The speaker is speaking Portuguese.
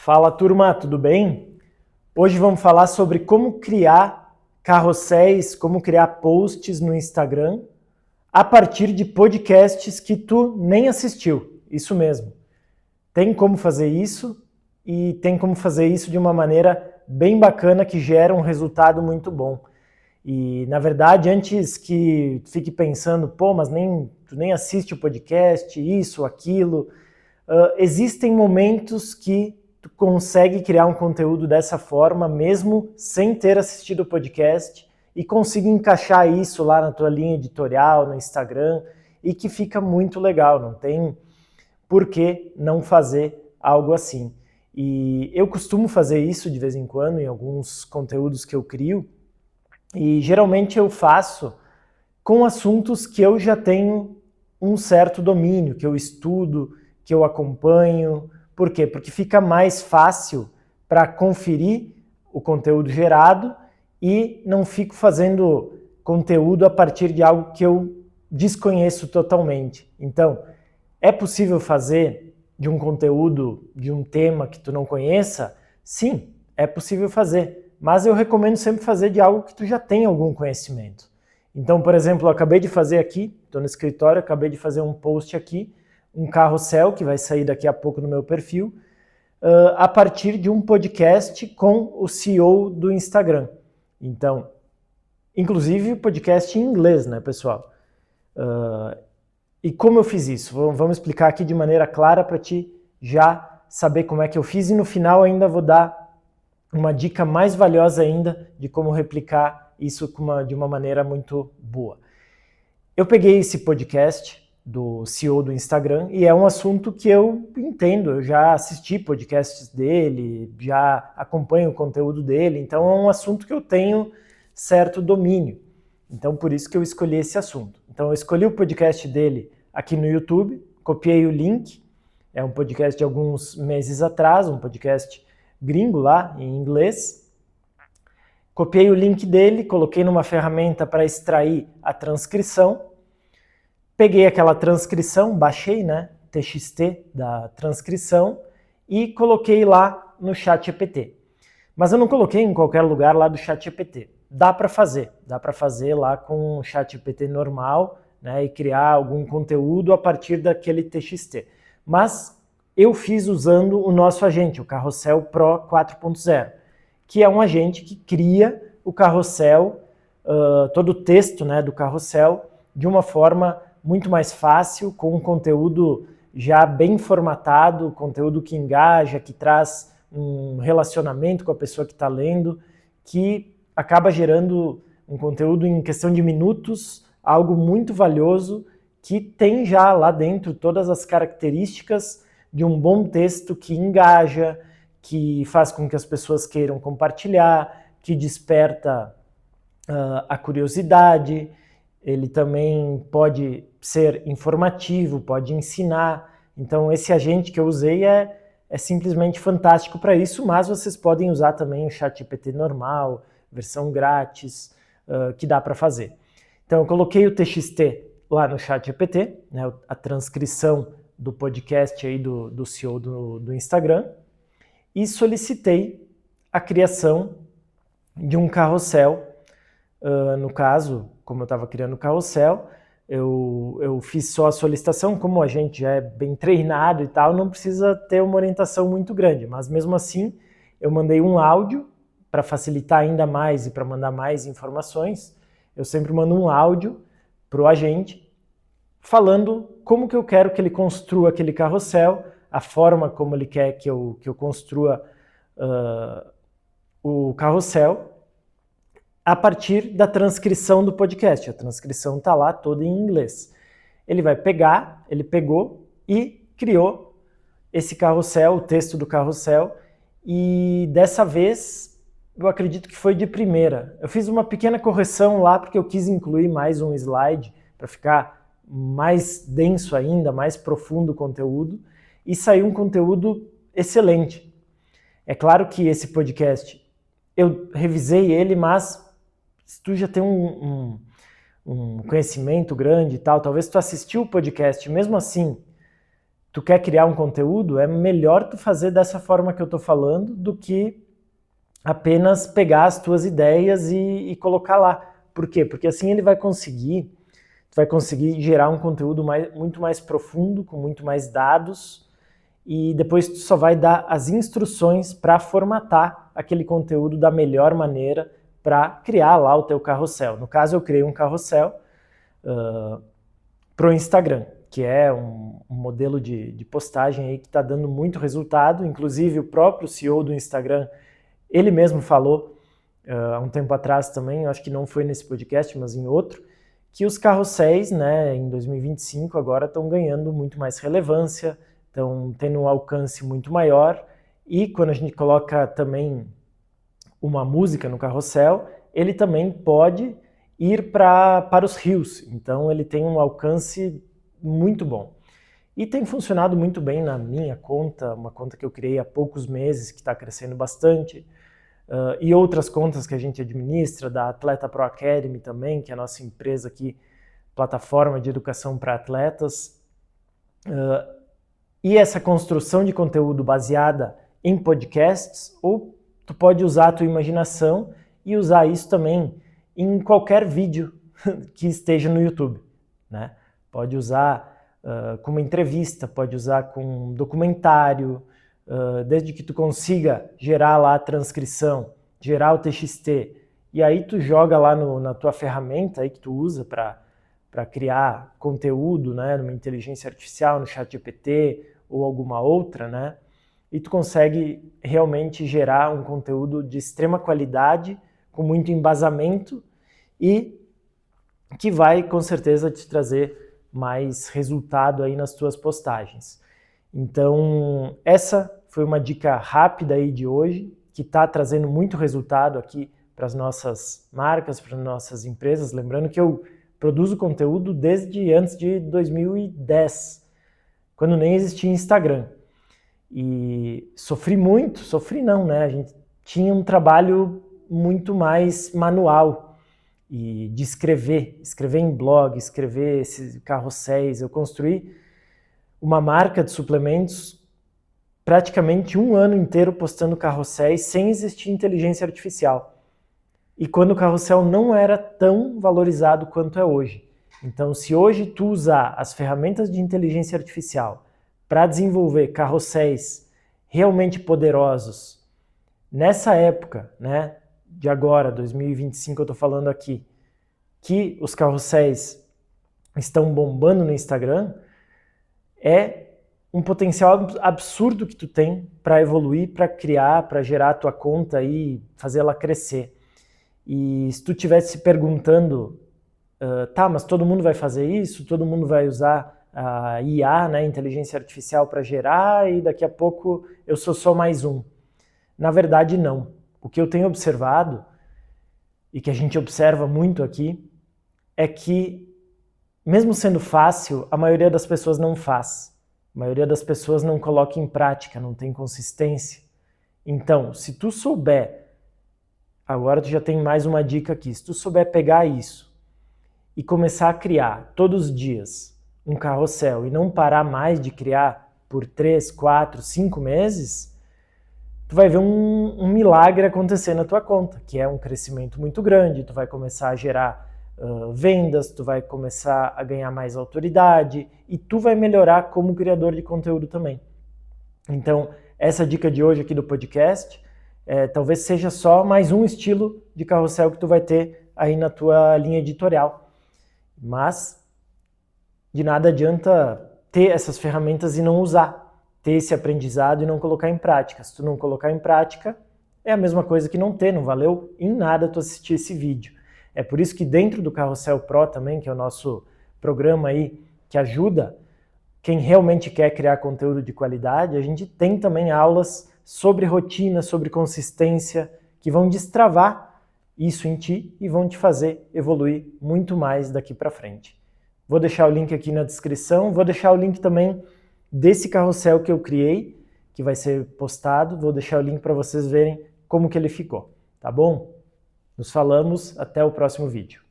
Fala turma, tudo bem? Hoje vamos falar sobre como criar carrosséis, como criar posts no Instagram a partir de podcasts que tu nem assistiu. Isso mesmo. Tem como fazer isso e tem como fazer isso de uma maneira bem bacana que gera um resultado muito bom. E, na verdade, antes que tu fique pensando, mas tu nem assiste o podcast, isso, aquilo, existem momentos que tu consegue criar um conteúdo dessa forma, mesmo sem ter assistido o podcast, e consiga encaixar isso lá na tua linha editorial, no Instagram, e que fica muito legal, não tem por que não fazer algo assim. E eu costumo fazer isso de vez em quando em alguns conteúdos que eu crio, e geralmente eu faço com assuntos que eu já tenho um certo domínio, que eu estudo, que eu acompanho. Por quê? Porque fica mais fácil para conferir o conteúdo gerado e não fico fazendo conteúdo a partir de algo que eu desconheço totalmente. Então, é possível fazer de um conteúdo, de um tema que tu não conheça? Sim, é possível fazer, mas eu recomendo sempre fazer de algo que tu já tem algum conhecimento. Então, por exemplo, eu acabei de fazer aqui, estou no escritório, acabei de fazer um post aqui, um carrossel que vai sair daqui a pouco no meu perfil, a partir de um podcast com o CEO do Instagram. Então, inclusive podcast em inglês, né, pessoal? E como eu fiz isso? Vamos explicar aqui de maneira clara para ti já saber como é que eu fiz, e no final ainda vou dar uma dica mais valiosa ainda de como replicar isso de uma maneira muito boa. Eu peguei esse podcast do CEO do Instagram e é um assunto que eu entendo, eu já assisti podcasts dele, já acompanho o conteúdo dele, então é um assunto que eu tenho certo domínio. Então por isso que eu escolhi esse assunto. Então eu escolhi o podcast dele aqui no YouTube, copiei o link, é um podcast de alguns meses atrás, um podcast gringo lá, em inglês. Copiei o link dele, coloquei numa ferramenta para extrair a transcrição, peguei aquela transcrição, baixei, né, TXT da transcrição e coloquei lá no ChatGPT. Mas eu não coloquei em qualquer lugar lá do ChatGPT. Dá para fazer lá com o ChatGPT normal, né, e criar algum conteúdo a partir daquele TXT. Mas eu fiz usando o nosso agente, o Carrossel Pro 4.0, que é um agente que cria o carrossel, todo o texto, né, do carrossel, de uma forma muito mais fácil, com um conteúdo já bem formatado, conteúdo que engaja, que traz um relacionamento com a pessoa que está lendo, que acaba gerando um conteúdo em questão de minutos, algo muito valioso, que tem já lá dentro todas as características de um bom texto que engaja, que faz com que as pessoas queiram compartilhar, que desperta a curiosidade. Ele também pode ser informativo, pode ensinar. Então esse agente que eu usei é simplesmente fantástico para isso, mas vocês podem usar também o ChatGPT normal, versão grátis, que dá para fazer. Então eu coloquei o TXT lá no ChatGPT, né, a transcrição do podcast aí do CEO do Instagram, e solicitei a criação de um carrossel. No caso, como eu estava criando o carrossel, eu fiz só a solicitação, como a gente já é bem treinado e tal, não precisa ter uma orientação muito grande, mas mesmo assim eu mandei um áudio para facilitar ainda mais e para mandar mais informações. Eu sempre mando um áudio para o agente falando como que eu quero que ele construa aquele carrossel, a forma como ele quer que eu construa o carrossel, a partir da transcrição do podcast. A transcrição está lá toda em inglês. Ele pegou e criou esse carrossel, o texto do carrossel, e dessa vez eu acredito que foi de primeira. Eu fiz uma pequena correção lá porque eu quis incluir mais um slide para ficar mais denso ainda, mais profundo o conteúdo, e saiu um conteúdo excelente. É claro que esse podcast, eu revisei ele, mas se tu já tem um conhecimento grande e tal, talvez tu assistiu o podcast, mesmo assim, tu quer criar um conteúdo, é melhor tu fazer dessa forma que eu tô falando do que apenas pegar as tuas ideias e colocar lá. Por quê? Porque assim ele vai conseguir gerar um conteúdo muito mais profundo, com muito mais dados, e depois tu só vai dar as instruções para formatar aquele conteúdo da melhor maneira para criar lá o teu carrossel. No caso, eu criei um carrossel para o Instagram, que é um modelo de postagem aí que está dando muito resultado. Inclusive, o próprio CEO do Instagram, ele mesmo falou há um tempo atrás também, acho que não foi nesse podcast, mas em outro, que os carrosséis, né, em 2025 agora estão ganhando muito mais relevância, estão tendo um alcance muito maior, e quando a gente coloca também uma música no carrossel, ele também pode ir para os reels, então ele tem um alcance muito bom. E tem funcionado muito bem na minha conta, uma conta que eu criei há poucos meses, que está crescendo bastante, e outras contas que a gente administra, da Atleta Pro Academy também, que é a nossa empresa aqui, plataforma de educação para atletas. E essa construção de conteúdo baseada em podcasts, ou tu pode usar a tua imaginação e usar isso também em qualquer vídeo que esteja no YouTube, né? Pode usar com uma entrevista, pode usar com um documentário, desde que tu consiga gerar lá a transcrição, gerar o TXT, e aí tu joga lá na tua ferramenta aí que tu usa para criar conteúdo, né, numa inteligência artificial, no ChatGPT ou alguma outra, né, e tu consegue realmente gerar um conteúdo de extrema qualidade, com muito embasamento e que vai com certeza te trazer mais resultado aí nas tuas postagens. Então, essa foi uma dica rápida aí de hoje, que está trazendo muito resultado aqui para as nossas marcas, para as nossas empresas. Lembrando que eu produzo conteúdo desde antes de 2010, quando nem existia Instagram. E sofri não, né? A gente tinha um trabalho muito mais manual, e de escrever em blog, escrever esses carrosséis. Eu construí uma marca de suplementos praticamente um ano inteiro postando carrosséis sem existir inteligência artificial. E quando o carrossel não era tão valorizado quanto é hoje. Então, se hoje tu usar as ferramentas de inteligência artificial para desenvolver carrosséis realmente poderosos, nessa época, né, de agora, 2025, eu estou falando aqui, que os carrosséis estão bombando no Instagram, é um potencial absurdo que tu tem para evoluir, para criar, para gerar a tua conta e fazer ela crescer. E se tu estivesse se perguntando, tá, mas todo mundo vai fazer isso? Todo mundo vai usar a IA, né, inteligência artificial, para gerar e daqui a pouco eu sou só mais um? Na verdade, não. O que eu tenho observado, e que a gente observa muito aqui, é que, mesmo sendo fácil, a maioria das pessoas não faz. A maioria das pessoas não coloca em prática, não tem consistência. Então, se tu souber, agora tu já tem mais uma dica aqui, se tu souber pegar isso e começar a criar todos os dias um carrossel e não parar mais de criar por 3, 4, 5 meses, tu vai ver um milagre acontecer na tua conta, que é um crescimento muito grande, tu vai começar a gerar vendas, tu vai começar a ganhar mais autoridade e tu vai melhorar como criador de conteúdo também. Então, essa dica de hoje aqui do podcast talvez seja só mais um estilo de carrossel que tu vai ter aí na tua linha editorial. Mas de nada adianta ter essas ferramentas e não usar, ter esse aprendizado e não colocar em prática. Se tu não colocar em prática, é a mesma coisa que não ter, não valeu em nada tu assistir esse vídeo. É por isso que dentro do Carrossel Pro também, que é o nosso programa aí que ajuda quem realmente quer criar conteúdo de qualidade, a gente tem também aulas sobre rotina, sobre consistência, que vão destravar isso em ti e vão te fazer evoluir muito mais daqui para frente. Vou deixar o link aqui na descrição, vou deixar o link também desse carrossel que eu criei, que vai ser postado, vou deixar o link para vocês verem como que ele ficou, tá bom? Nos falamos, até o próximo vídeo.